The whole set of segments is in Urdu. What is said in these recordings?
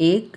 1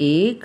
1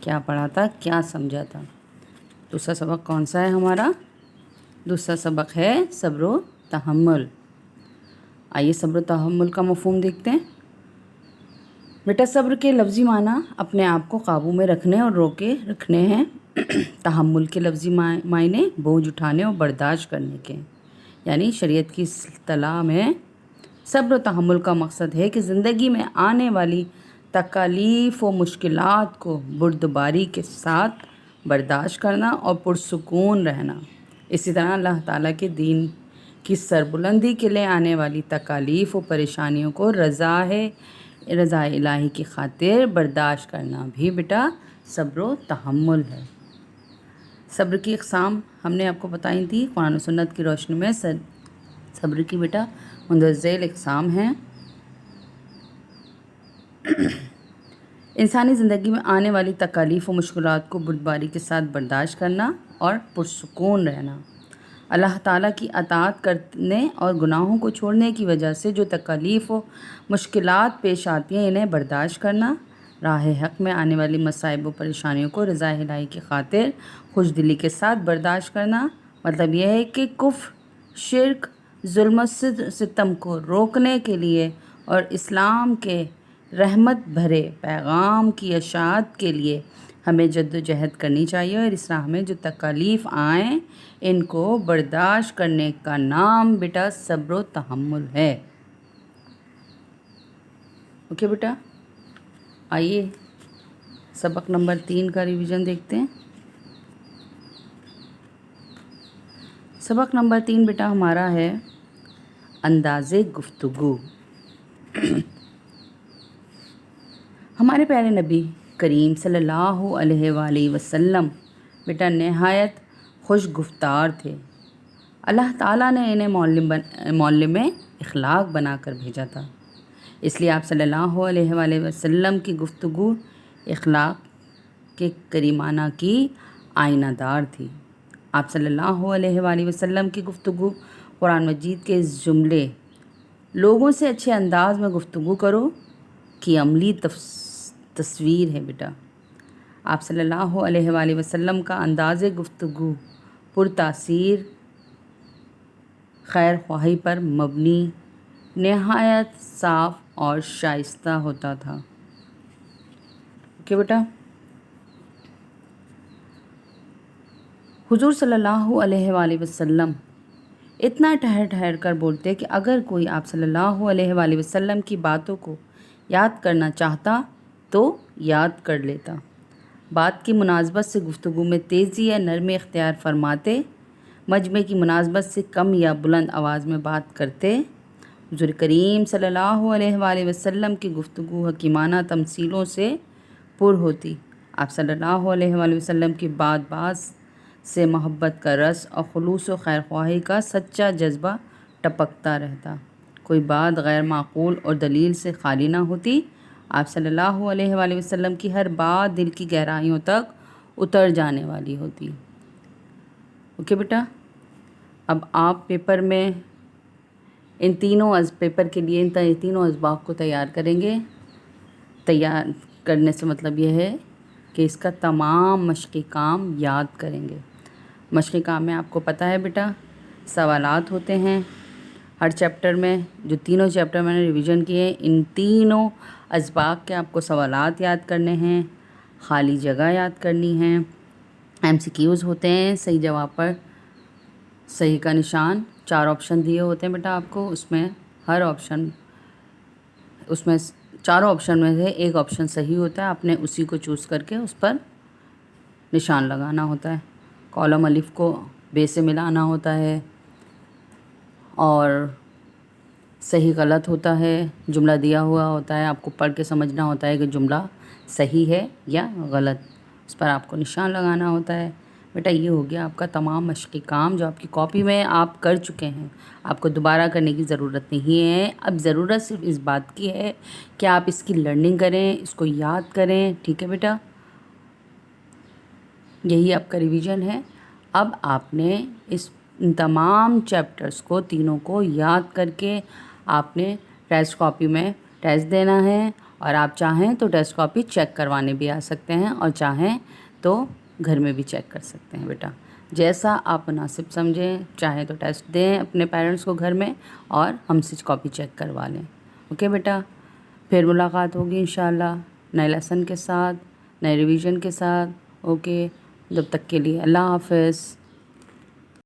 کیا پڑھا تھا، کیا سمجھا تھا۔ دوسرا سبق کون سا ہے ہمارا؟ دوسرا سبق ہے صبر و تحمل۔ آئیے صبر و تحمل کا مفہوم دیکھتے ہیں۔ بیٹا صبر کے لفظی معنی اپنے آپ کو قابو میں رکھنے اور روکے رکھنے ہیں۔ تحمل کے لفظی معنی بوجھ اٹھانے اور برداشت کرنے کے، یعنی شریعت کی اصطلاح میں صبر و تحمل کا مقصد ہے کہ زندگی میں آنے والی تکالیف و مشکلات کو بردباری کے ساتھ برداشت کرنا اور پرسکون رہنا۔ اسی طرح اللہ تعالیٰ کے دین کی سربلندی کے لیے آنے والی تکالیف و پریشانیوں کو رضا الہی کی خاطر برداشت کرنا بھی بیٹا صبر و تحمل ہے۔ صبر کی اقسام ہم نے آپ کو بتائی تھی، قرآن و سنت کی روشنی میں صبر کی بیٹا مندرجہ ذیل اقسام ہیں۔ انسانی زندگی میں آنے والی تکالیف و مشکلات کو بردباری کے ساتھ برداشت کرنا اور پرسکون رہنا، اللہ تعالیٰ کی اطاعت کرنے اور گناہوں کو چھوڑنے کی وجہ سے جو تکالیف و مشکلات پیش آتی ہیں انہیں برداشت کرنا، راہ حق میں آنے والی مصائب و پریشانیوں کو رضا الہی کی خاطر خوش دلی کے ساتھ برداشت کرنا۔ مطلب یہ ہے کہ کفر، شرک، ظلم و ستم کو روکنے کے لیے اور اسلام کے رحمت بھرے پیغام کی اشاعت کے لیے ہمیں جد و جہد کرنی چاہیے، اور اس راہ میں جو تکالیف آئیں ان کو برداشت کرنے کا نام بیٹا صبر و تحمل ہے۔ اوکے بیٹا، آئیے سبق نمبر 3 کا ریویژن دیکھتے ہیں۔ سبق نمبر 3 بیٹا ہمارا ہے انداز گفتگو۔ ہمارے پیارے نبی کریم صلی اللہ علیہ وآلہ وسلم بیٹا نہایت خوش گفتار تھے۔ اللہ تعالیٰ نے انہیں معلم اخلاق بنا کر بھیجا تھا، اس لیے آپ صلی اللہ علیہ وآلہ وسلم کی گفتگو اخلاق کے کریمانہ کی آئینہ دار تھی۔ آپ صلی اللہ علیہ وآلہ وسلم کی گفتگو قرآن مجید کے اس جملے لوگوں سے اچھے انداز میں گفتگو کرو کی عملی تصویر ہے بیٹا۔ آپ صلی اللہ علیہ وآلہ وسلم کا انداز گفتگو پرتاثیر، خیر خواہی پر مبنی، نہایت صاف اور شائستہ ہوتا تھا۔ اوکے بیٹا، حضور صلی اللہ علیہ وآلہ وسلم اتنا ٹھہر کر بولتے کہ اگر کوئی آپ صلی اللہ علیہ وآلہ وسلم کی باتوں کو یاد کرنا چاہتا تو یاد کر لیتا۔ بات کی مناسبت سے گفتگو میں تیزی یا نرمی اختیار فرماتے، مجمع کی مناسبت سے کم یا بلند آواز میں بات کرتے۔ حضور کریم صلی اللہ علیہ وآلہ وسلم کی گفتگو حکیمانہ تمثیلوں سے پر ہوتی۔ آپ صلی اللہ علیہ وآلہ وسلم کی بات سے محبت کا رس اور خلوص و خیر خواہی کا سچا جذبہ ٹپکتا رہتا۔ کوئی بات غیر معقول اور دلیل سے خالی نہ ہوتی۔ آپ صلی اللہ علیہ وآلہ وسلم کی ہر بات دل کی گہرائیوں تک اتر جانے والی ہوتی۔ اوکے بیٹا، اب آپ پیپر میں پیپر کے لیے ان تینوں اسباق کو تیار کریں گے۔ تیار کرنے سے مطلب یہ ہے کہ اس کا تمام مشقی کام یاد کریں گے۔ مشقی کام میں آپ کو پتہ ہے بیٹا سوالات ہوتے ہیں ہر چیپٹر میں، جو تینوں چیپٹر میں نے ریویژن کیے، ان تینوں اسباق کے آپ کو سوالات یاد کرنے ہیں، خالی جگہ یاد کرنی ہے، MCQs ہوتے ہیں، صحیح جواب پر صحیح کا نشان، 4 آپشن دیے ہوتے ہیں بیٹا آپ کو، اس میں چاروں آپشن میں سے ایک آپشن صحیح ہوتا ہے، آپ نے اسی کو چوز کر کے اس پر نشان لگانا ہوتا ہے۔ کالم الف کو بے سے ملانا ہوتا ہے، اور صحیح غلط ہوتا ہے، جملہ دیا ہوا ہوتا ہے، آپ کو پڑھ کے سمجھنا ہوتا ہے کہ جملہ صحیح ہے یا غلط، اس پر آپ کو نشان لگانا ہوتا ہے۔ بیٹا یہ ہو گیا آپ کا تمام مشقی کام جو آپ کی کاپی میں آپ کر چکے ہیں، آپ کو دوبارہ کرنے کی ضرورت نہیں ہے۔ اب ضرورت صرف اس بات کی ہے کہ آپ اس کی لرننگ کریں، اس کو یاد کریں، ٹھیک ہے بیٹا؟ یہی آپ کا ریویژن ہے۔ اب آپ نے ان تمام چیپٹرز تینوں کو یاد کر کے آپ نے ٹیسٹ کاپی میں ٹیسٹ دینا ہے، اور آپ چاہیں تو ٹیسٹ کاپی چیک کروانے بھی آ سکتے ہیں اور چاہیں تو گھر میں بھی چیک کر سکتے ہیں بیٹا، جیسا آپ مناسب سمجھیں، چاہیں تو ٹیسٹ دیں اپنے پیرنٹس کو گھر میں اور ہم سے کاپی چیک کروا لیں. اوکے بیٹا، پھر ملاقات ہوگی انشاءاللہ نئے لیسن کے ساتھ، نئے ریویژن کے ساتھ. اوکے، جب تک کے لیے اللہ حافظ.